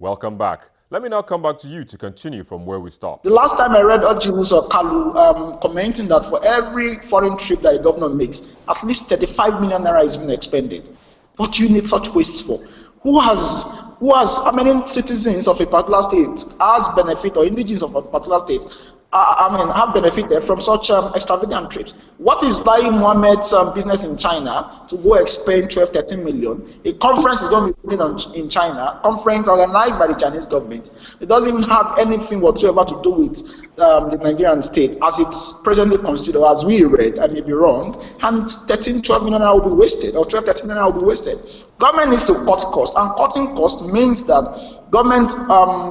Welcome back. Let me now come back to you to continue from where we stopped. The last time I read Ojiwuzo Kalu commenting that for every foreign trip that a governor makes, at least 35 million naira is being expended. What do you need such wastes for? Who has how many citizens of a particular state has benefit, or indigenous of a particular state have benefited from such extravagant trips? What is Lai Mohammed's business in China to go expend 12, 13 million? A conference is going to be held in China, conference organized by the Chinese government. It doesn't even have anything whatsoever to do with the Nigerian state as it's presently considered, as we read, I may be wrong, and 13, 12 million will be wasted, or 12, 13 million will be wasted. Government needs to cut costs, and cutting costs means that government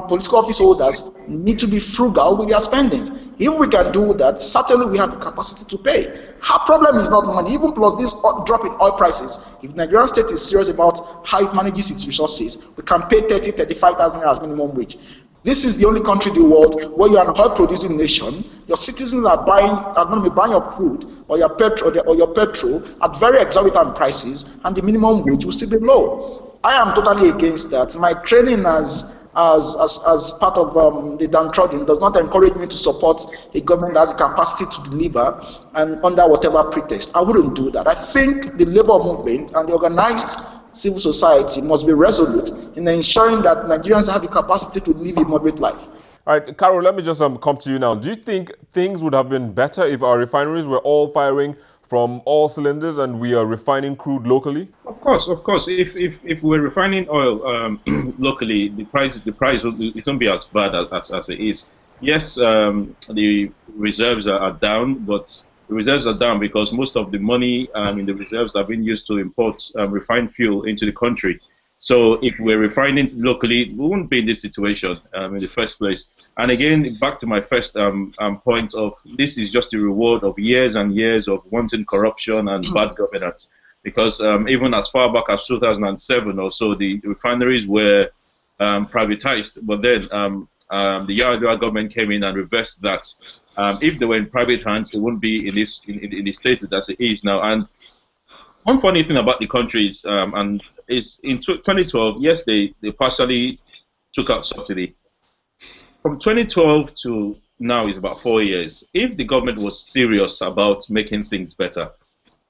political office holders need to be frugal with their spendings. If we can do that, certainly we have the capacity to pay. Our problem is not money, even plus this drop in oil prices. If Nigerian state is serious about how it manages its resources, we can pay 30, 35,000 as minimum wage. This is the only country in the world where you are an oil-producing nation. Your citizens are going to be buying your crude or your petrol at very exorbitant prices, and the minimum wage will still be low. I am totally against that. My training as part of the downtrodden does not encourage me to support a government that has the capacity to deliver and under whatever pretext. I wouldn't do that. I think the labor movement and the organized civil society must be resolute in ensuring that Nigerians have the capacity to live a moderate life. All right, Carol, let me just come to you now. Do you think things would have been better if our refineries were all firing from all cylinders and we are refining crude locally? Of course. If we're refining oil locally, the price it won't be as bad as it is. Yes, the reserves are down, but the reserves are down because most of the money in the reserves have been used to import refined fuel into the country. So if we're refining locally, we wouldn't be in this situation in the first place. And again, back to my first point of this is just a reward of years and years of wanton corruption and bad governance. Because even as far back as 2007 or so, the refineries were privatized. But then the Yar'Adua government came in and reversed that. If they were in private hands, it wouldn't be in the state that it is now. And one funny thing about the country is, is in 2012, yes, they partially took out subsidy. From 2012 to now is about 4 years. If the government was serious about making things better,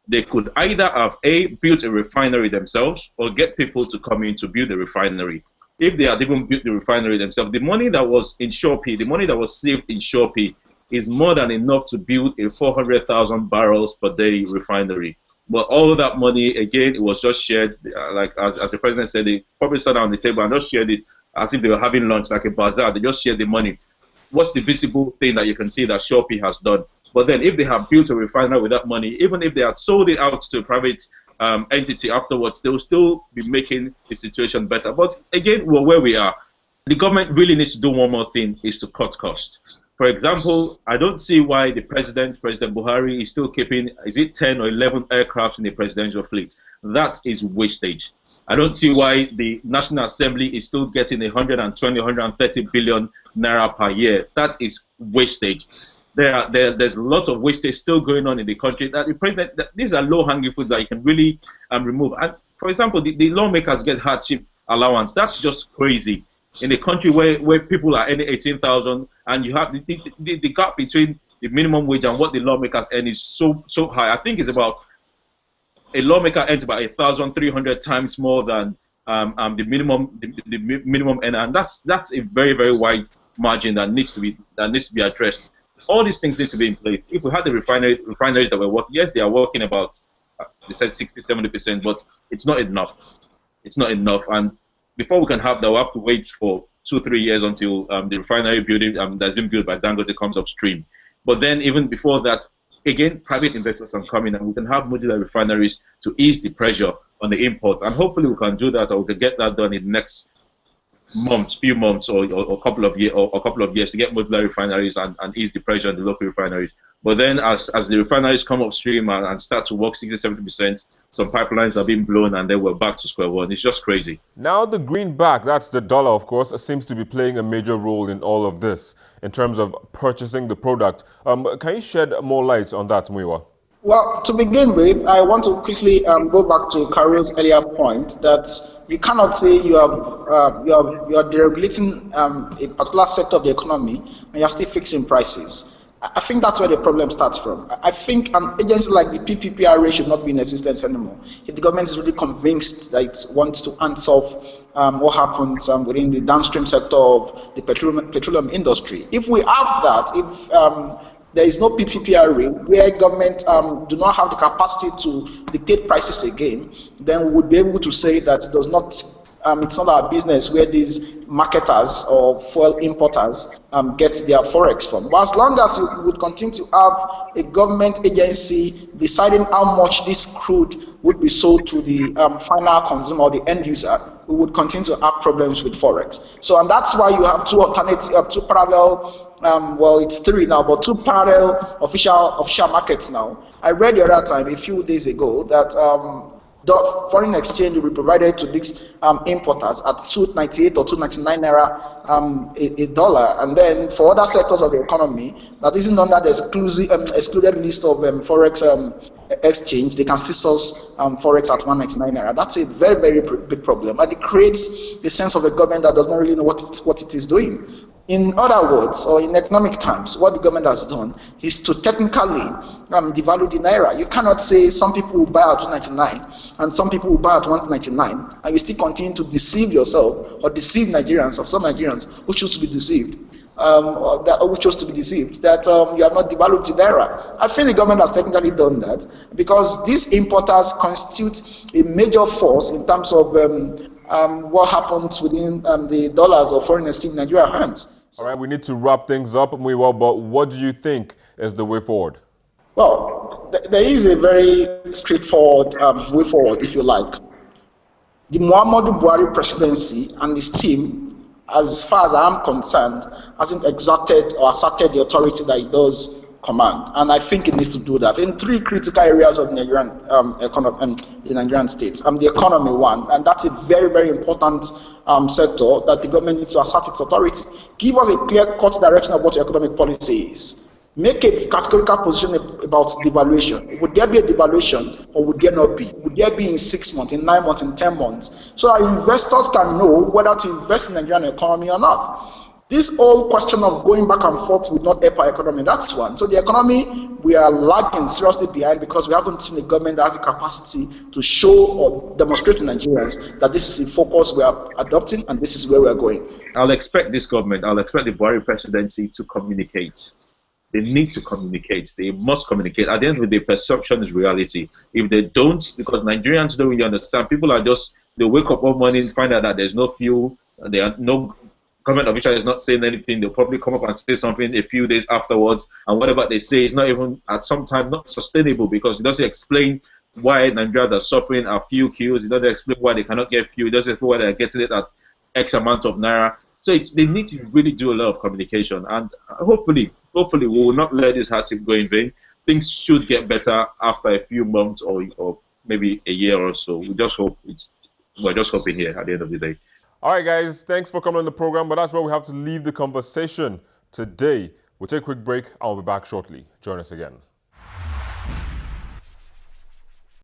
they could either have built a refinery themselves or get people to come in to build a refinery. If they had even built the refinery themselves, the money that was in Shopee, the money that was saved in Shopee is more than enough to build a 400,000 barrels per day refinery. But all that money, again, it was just shared, like as the president said, they probably sat down on the table and just shared it as if they were having lunch, like a bazaar. They just shared the money. What's the visible thing that you can see that Shopee has done? But then if they have built a refinery with that money, even if they had sold it out to a private entity afterwards, they will still be making the situation better. But again, well, where we are, the government really needs to do one more thing, is to cut costs. For example, I don't see why the President Buhari, is still keeping, is it 10 or 11 aircraft in the presidential fleet? That is wastage. I don't see why the National Assembly is still getting 120, 130 billion naira per year. That is wastage. There's a lot of wastage still going on in the country. That the president, these are low-hanging fruits that you can really remove. And for example, the lawmakers get hardship allowance. That's just crazy. In a country where people are earning 18,000 and you have the gap between the minimum wage and what the lawmakers earn is so high. I think it's about, a lawmaker earns about 1,300 times more than the minimum earner, and that's a very, very wide margin that needs to be addressed. All these things need to be in place. If we had the refineries that were working, yes, they are working about, they said 60-70%, but it's not enough. It's not enough, and before we can have that, we'll have to wait for 2-3 years until the refinery building that's been built by Dangote comes upstream. But then even before that, again, private investors are coming, and we can have modular refineries to ease the pressure on the imports. And hopefully we can do that, or we can get that done in the next few months or a couple of years to get modular refineries and ease the pressure on the local refineries. But then as the refineries come upstream and start to work 60-70%, some pipelines are being blown and then we're back to square one. It's just crazy. Now the greenback, that's the dollar, of course, seems to be playing a major role in all of this in terms of purchasing the product. Can you shed more light on that, Muyiwa? Well, to begin with, I want to quickly go back to Carol's earlier point that you cannot say you are deregulating a particular sector of the economy and you are still fixing prices. I think that's where the problem starts from. I think an agency like the PPPRA should not be in existence anymore. If the government is really convinced that it wants to unsolve what happens within the downstream sector of the petroleum industry. If we have that, if there is no PPPRA where government do not have the capacity to dictate prices again, then we would be able to say that it does not, it's not our business where these marketers or fuel importers get their forex from. But as long as you would continue to have a government agency deciding how much this crude would be sold to the final consumer or the end user, we would continue to have problems with forex. So, and that's why you have two parallel. Well, it's three now, but two parallel official markets now. I read the other time, a few days ago, that the foreign exchange will be provided to these importers at 298 or 299 naira a dollar, and then for other sectors of the economy that isn't under the excluded list of forex exchange, they can still source forex at 199 naira. That's a very, very big problem, and it creates a sense of a government that does not really know what it is doing. In other words, or in economic terms, what the government has done is to technically devalue the naira. You cannot say some people will buy at 299 and some people will buy at 199, and you still continue to deceive yourself or deceive Nigerians, or some Nigerians who choose to be deceived, who chose to be deceived, that you have not devalued the naira. I think the government has technically done that because these importers constitute a major force in terms of what happens within the dollars or foreign exchange Nigeria earns. All right, we need to wrap things up, Muyiwa, but what do you think is the way forward? Well, there is a very straightforward way forward, if you like. The Muhammadu Buhari presidency and his team, as far as I am concerned, hasn't exerted or asserted the authority that it does command, and I think it needs to do that in three critical areas of Nigerian economy, the Nigerian state. The economy one, and that's a very, very important sector that the government needs to assert its authority. Give us a clear-cut direction of what your economic policy is. Make a categorical position about devaluation. Would there be a devaluation or would there not be? Would there be in 6 months, in 9 months, in 10 months? So that investors can know whether to invest in the Nigerian economy or not. This whole question of going back and forth would not help our economy. That's one. So the economy, we are lagging seriously behind because we haven't seen a government that has the capacity to show or demonstrate to Nigerians that this is the focus we are adopting and this is where we are going. I'll expect this government, I'll expect the Buhari presidency to communicate. They need to communicate. They must communicate. At the end of the day, perception is reality. If they don't, because Nigerians don't really understand, people are just, they wake up one morning and find out that there's no fuel, there are no government official is not saying anything. They'll probably come up and say something a few days afterwards, and whatever they say is not even at some time not sustainable because it doesn't explain why Nigerians are suffering at fuel queues. It doesn't explain why they cannot get fuel. It doesn't explain why they're getting it at X amount of naira. So they need to really do a lot of communication, and hopefully we will not let this hardship go in vain. Things should get better after a few months or maybe a year or so. We just hope we're just hoping here at the end of the day. All right, guys, thanks for coming on the program, but that's where we have to leave the conversation today. We'll take a quick break and we'll be back shortly. Join us again.